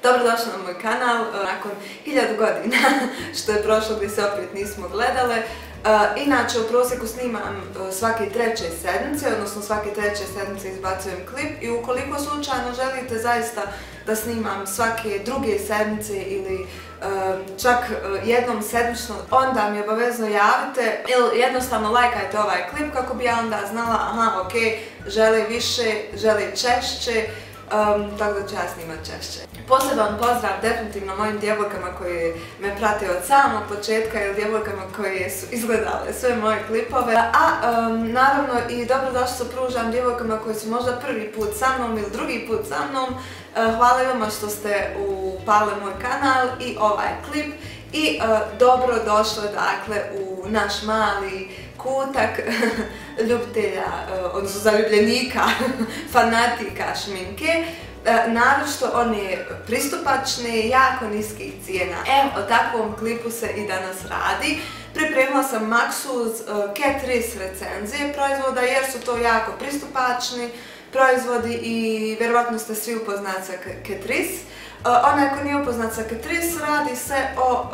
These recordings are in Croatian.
Dobrodošli na moj kanal nakon 1000 godina što je prošlo gdje se opet nismo gledale. Inače u prosjeku snimam svake treće sedmice, odnosno svake treće sedmice izbacujem klip i ukoliko slučajno želite zaista da snimam svake druge sedmice ili čak jednom sedmično, onda mi obavezno javite ili jednostavno lajkajte ovaj klip kako bi ja onda znala aha, ok, žele više, žele češće, tako da ću ja snimat češće. Poseban pozdrav definitivno mojim djevojkama koje me prate od samog početka ili djevojkama koje su izgledale sve moje klipove. Naravno i dobrodošlicu pružam djevojkama koje su možda prvi put sa mnom ili drugi put sa mnom. Hvala vama što ste upali moj kanal i ovaj klip i dobrodošli dakle u naš mali kutak ljubitelja, odnosno zaljubljenika, fanatika šminke. Naročito one pristupačne, jako niskih cijena. O takvom klipu se i danas radi. Pripremila sam maksuz Catrice recenzije proizvoda jer su to jako pristupačni proizvodi i vjerovatno ste svi upoznati sa Catrice. Onaj ko nije upoznat sa Catrice, radi se o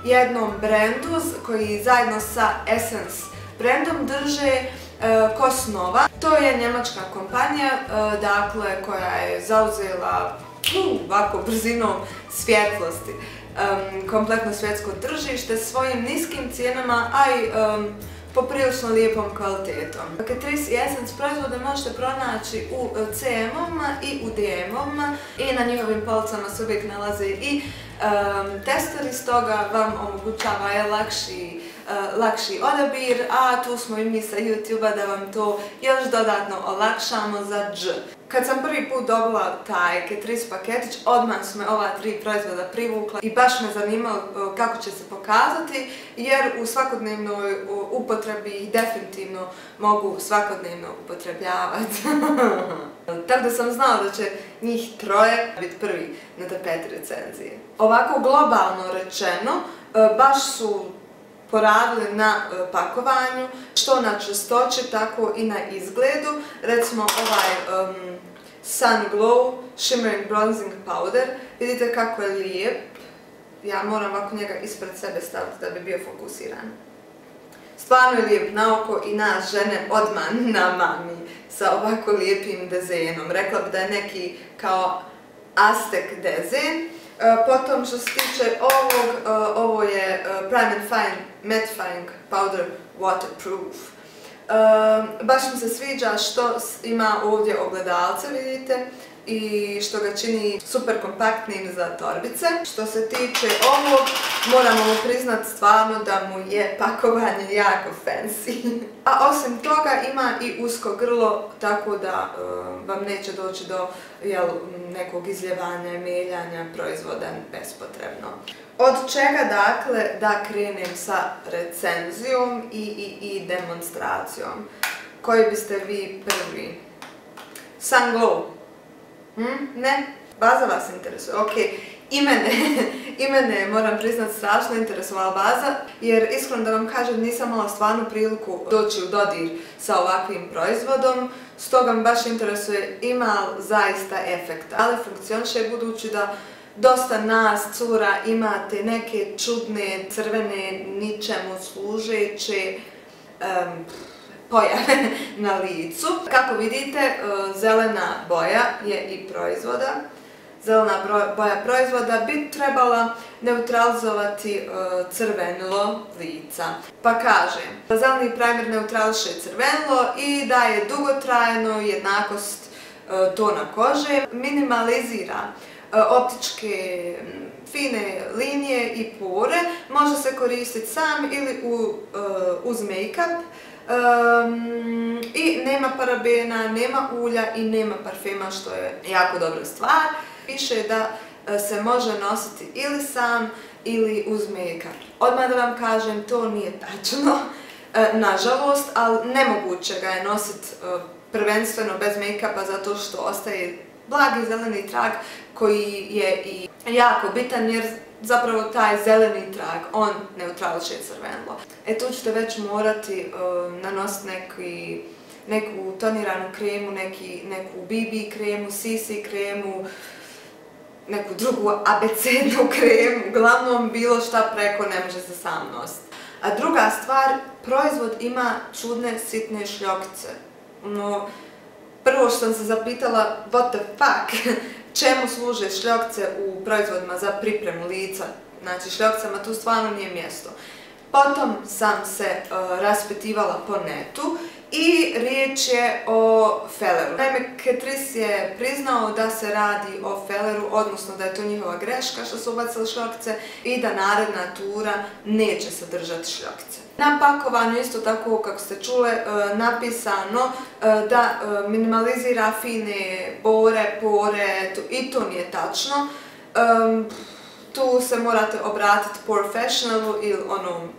jednom brendu koji zajedno sa Essence brendom drže Cosnova. To je njemačka kompanija dakle, koja je zauzela ovako brzinom svjetlosti kompletno svjetsko tržište svojim niskim cijenama, a i poprilično lijepom kvalitetom. Catrice i Essence proizvode možete pronaći u CM-ovima i u DM-ovima i na njihovim policama se uvijek nalaze i testeri, stoga vam omogućava lakši odabir, a tu smo i mi sa YouTube-a da vam to još dodatno olakšamo za dž. Kad sam prvi put dobila taj Catrice paketić, odmah su me ova 3 proizvoda privukla i baš me zanimalo kako će se pokazati, jer u svakodnevnoj upotrebi ih definitivno mogu svakodnevno upotrebljavati. Tako da sam znala da će njih 3 biti prvi na tapeti recenzije. Ovako globalno rečeno, baš su poradili na pakovanju, što na čistoći, tako i na izgledu. Recimo ovaj Sun Glow Shimmering Bronzing Powder, vidite kako je lijep. Ja moram ovako njega ispred sebe staviti da bi bio fokusiran. Stvarno je lijep na oko i nas žene odmah namami sa ovako lijepim dezenom. Rekla bi da je neki kao Aztek dezen. Potom što se tiče ovog, ovo je Prime and Fine Mattifying Powder Waterproof. Baš mi se sviđa što ima ovdje ogledalce, vidite, i što ga čini super kompaktnim za torbice. Što se tiče ovog, moramo mu priznati stvarno da mu je pakovanje jako fancy. A osim toga ima i usko grlo, tako da vam neće doći do nekog izljevanja i mijeljanja proizvoda bespotrebno. Od čega dakle da krenem sa recenzijom i demonstracijom? Koji biste vi prvi? Sun Glow? Ne? Baza vas interesuje? Ok. I mene, moram priznati, strašno interesovala baza, jer iskreno da vam kažem nisam imala stvarnu priliku doći u dodir sa ovakvim proizvodom, stoga me baš interesuje ima li zaista efekta. Ali funkcioniše budući da dosta nas, cura, imate neke čudne, crvene, ničemu služeće pojave na licu. Kako vidite, zelena boja je i proizvoda. Zelena boja proizvoda bi trebala neutralizovati crvenilo lica. Pa kaže, zeleni primer neutrališe crvenilo i daje dugotrajnu jednakost tona kože, minimalizira optičke fine linije i pore, može se koristiti sam ili uz make-up. I nema parabena, nema ulja i nema parfema, što je jako dobra stvar. Piše da se može nositi ili sam ili uz make-up. Odmah da vam kažem, to nije tačno, nažalost, ali nemoguće ga je nositi prvenstveno bez make-upa zato što ostaje blagi zeleni trag koji je i jako bitan jer zapravo taj zeleni trag, on neutrališe crvenilo. Tu ćete već morati nanositi neki neku toniranu kremu, neku BB kremu, CC kremu, neku drugu abecednu kremu, uglavnom bilo šta preko ne može se sam nositi. A druga stvar, proizvod ima čudne sitne šljokice. Prvo što sam se zapitala, what the fuck, čemu služe šljokice u proizvodima za pripremu lica, znači šljokicama tu stvarno nije mjesto. Potom sam se raspitivala po netu i riječ je o feleru. Naime, Catrice je priznao da se radi o feleru, odnosno da je to njihova greška što su ubacili šljokice i da naredna tura neće sadržati šljokice. Na pakovanju isto tako, kako ste čule, napisano da minimalizira fine bore, pore, i to nije tačno. Tu se morate obratiti Porefessionalu ili onom,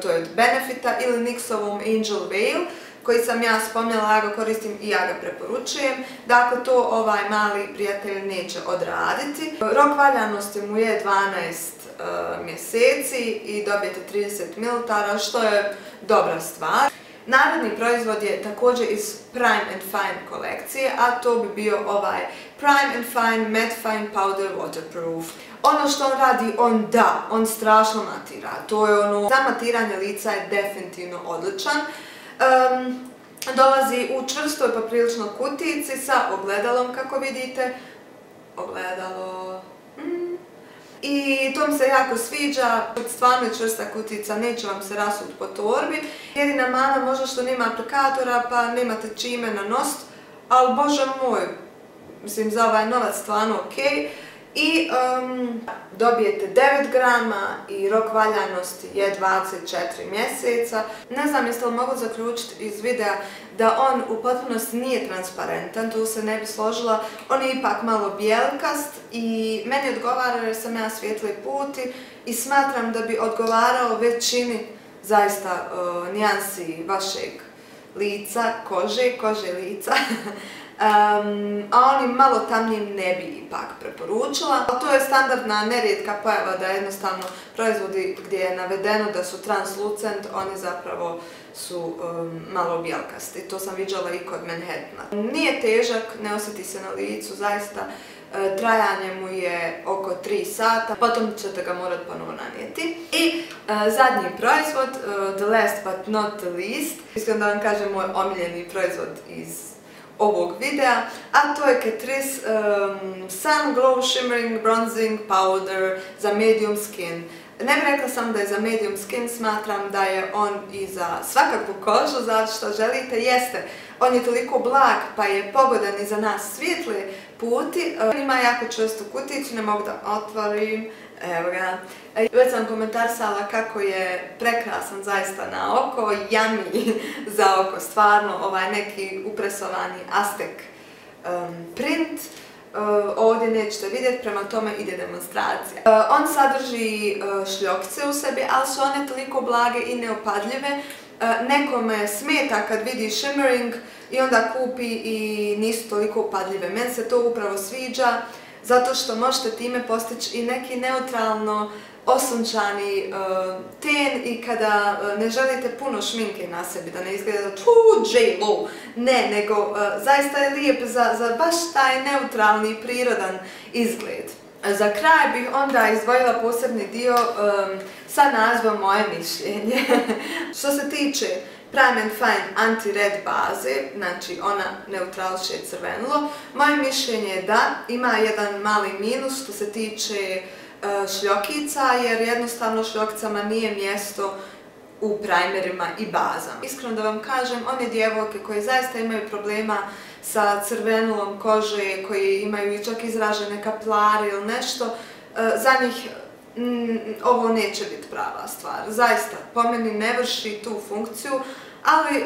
to je od Benefita, ili NYX-ovom Angel Veil, koji sam ja spominjala, ja ga koristim i ja ga preporučujem. Dakle, to ovaj mali prijatelj neće odraditi. Rok valjanosti mu je 12 mjeseci i dobijete 30 ml, što je dobra stvar. Naredni proizvod je također iz Prime and Fine kolekcije, a to bi bio ovaj Prime and Fine Matte Fine Powder Waterproof. Ono što on radi, on strašno matira. To je ono, za matiranje lica je definitivno odličan. Dolazi u čvrstoj poprilično kutijici sa ogledalom, kako vidite. Ogledalo... I to mi se jako sviđa, stvarno je čvrsta kutijica, neće vam se rasuti po torbi. Jedina mana možda što nema aplikatora pa nemate čime nanositi, ali bože moj, mislim za ovaj novac stvarno ok. I dobijete 9 grama i rok valjanosti je 24 mjeseca. Ne znam jeste li mogu zaključiti iz videa da on u potpunosti nije transparentan, tu se ne bi složila. On je ipak malo bijelkast i meni odgovara jer sam ja svijetli puti i smatram da bi odgovarao većini zaista nijansi vašeg lica, kože lica. A onim malo tamnijim ne bi ipak preporučila. To je standardna nerijetka pojava da jednostavno proizvodi gdje je navedeno da su translucent, oni zapravo su malo bijelkasti. To sam viđala i kod Manhattana. Nije težak, ne osjeti se na licu, zaista trajanje mu je oko 3 sata, potom ćete ga morati ponovo nanijeti. I zadnji proizvod, the last but not the least, iskreno da vam kažem moj omiljeni proizvod iz ovog videa, a to je Catrice Sun Glow Shimmering Bronzing Powder za medium skin. Ne bih rekla sam da je za medium skin, smatram da je on i za svakakvu kožu, zato što želite, jeste. On je toliko blag pa je pogodan i za nas svijetli puti. Ima jako čvrstu kuticu, ne mogu da otvorim. Evo ga. Već sam komentarsala kako je prekrasan zaista na oko, yummy za oko, stvarno ovaj neki upresovani Aztek print. Ovdje nećete vidjeti, prema tome ide demonstracija. On sadrži šljokice u sebi, ali su one toliko blage i neopadljive. Nekome smeta kad vidi shimmering i onda kupi i nisu toliko upadljive. Meni se to upravo sviđa, zato što možete time postići i neki neutralno osunčani ten i kada ne želite puno šminke na sebi, da ne izgleda J-Lo, ne, nego zaista je lijep za baš taj neutralni i prirodan izgled. Za kraj bih onda izdvojila posebni dio sa nazivom Moje mišljenje. Što se tiče Prime and Fine Anti-Red baze, znači ona neutralše crvenilo, moje mišljenje je da ima jedan mali minus što se tiče šljokica, jer jednostavno šljokicama nije mjesto u primerima i bazama. Iskreno da vam kažem, one djevojke koje zaista imaju problema sa crvenilom kože, koji imaju čak izražene kapilare ili nešto, za njih ovo neće biti prava stvar. Zaista, po meni ne vrši tu funkciju, ali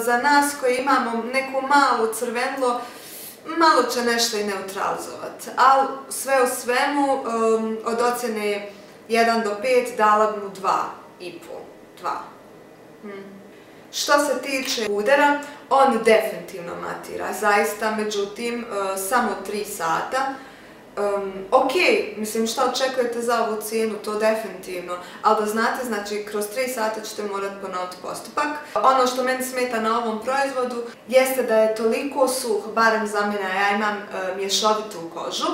za nas koji imamo neku malu crvenilo, malo će nešto i neutralizovati. Ali sve u svemu, od ocjene 1 do 5 dala bi mu 2,5. Što se tiče pudera, on definitivno matira, zaista, međutim, samo 3 sata. Ok, mislim šta očekujete za ovu cijenu, to definitivno, ali da znate, znači kroz 3 sata ćete morati ponoviti postupak. Ono što meni smeta na ovom proizvodu jeste da je toliko suh, barem za mene, ja imam mješovitu kožu,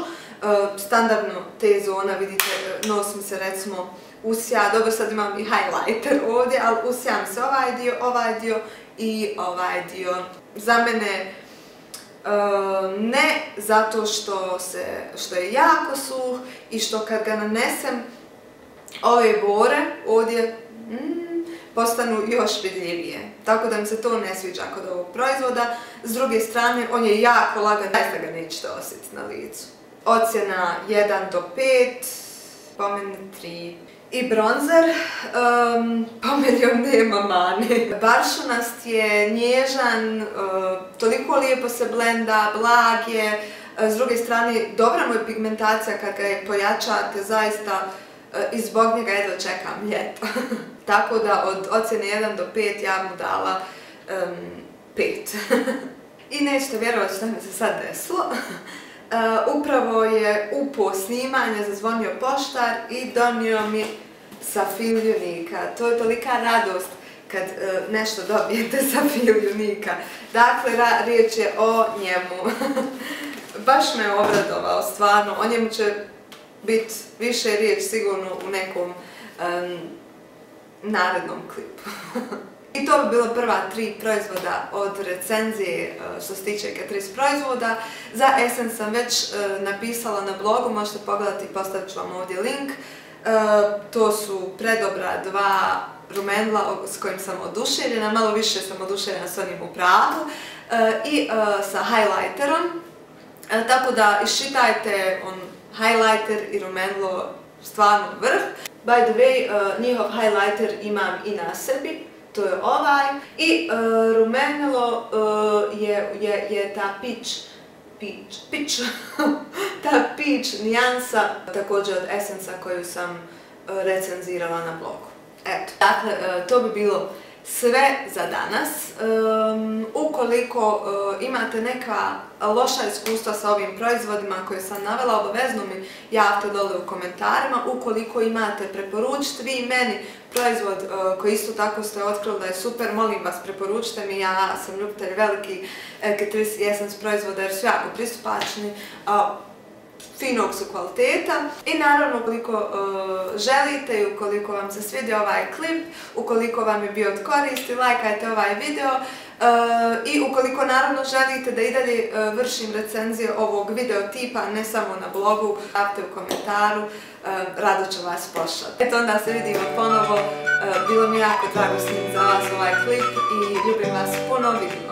standardno T-zona, vidite, nos mi se recimo usja, dobro sad imam i highlighter ovdje, ali usja mi se ovaj dio i ovaj dio. Za mene ne zato što je jako suh i što kad ga nanesem ove bore ovdje postanu još vidljivije. Tako da mi se to ne sviđa kod ovog proizvoda. S druge strane, on je jako lagan, zaista ga nećete osjetiti na licu. Ocjena 1 do 5, po meni 3. I bronzer, po meni on nema mane. Baršunast je, nježan, toliko lijepo se blenda, blag je. S druge strane, dobra mu je pigmentacija kad ga je pojačate, zaista i zbog njega jedva čekam ljeto. Tako da od ocjene 1 do 5 ja mu dala 5. I nećete vjerovati što mi se sad desilo. Upravo je u snimanja zazvonio poštar i donio mi Safil Unika. To je tolika radost kad nešto dobijete Safil Unika. Dakle, riječ je o njemu. Baš me obradovao, stvarno. O njemu će biti više riječ sigurno u nekom narednom klipu. I to bi bilo prva 3 proizvoda od recenzije što se tiče Catrice proizvoda. Za Essence sam već napisala na blogu, možete pogledati i postavit ću vam ovdje link. To su predobra 2 rumenila s kojim sam oduševljena, malo više sam oduševljena s onim u pravu i sa highlighterom. Tako da iščitajte highlighter i rumenilo stvarno vrh. By the way, njihov highlighter imam i na sebi. To je ovaj i rumenilo je ta peach nijansa, također od Essence-a koju sam recenzirala na blogu. Eto, dakle, to bi bilo sve za danas. Ukoliko imate neka loša iskustva sa ovim proizvodima koje sam navela, obavezno mi javite dole u komentarima. Ukoliko imate, preporučite vi meni proizvod koji isto tako ste otkrili da je super, molim vas preporučite mi, ja sam ljubitelj veliki Catrice i Essence proizvoda jer su jako pristupačni, finog su kvaliteta i naravno ukoliko želite i ukoliko vam se svidio ovaj klip, ukoliko vam je bio od koristi, lajkajte ovaj video i ukoliko naravno želite da i dalje vršim recenzije ovog video tipa, ne samo na blogu, stavite u komentaru, rado ću vas poslati. Eto, onda se vidimo ponovo, bilo mi jako drago snimiti za vas ovaj klip i ljubim vas puno, vidimo.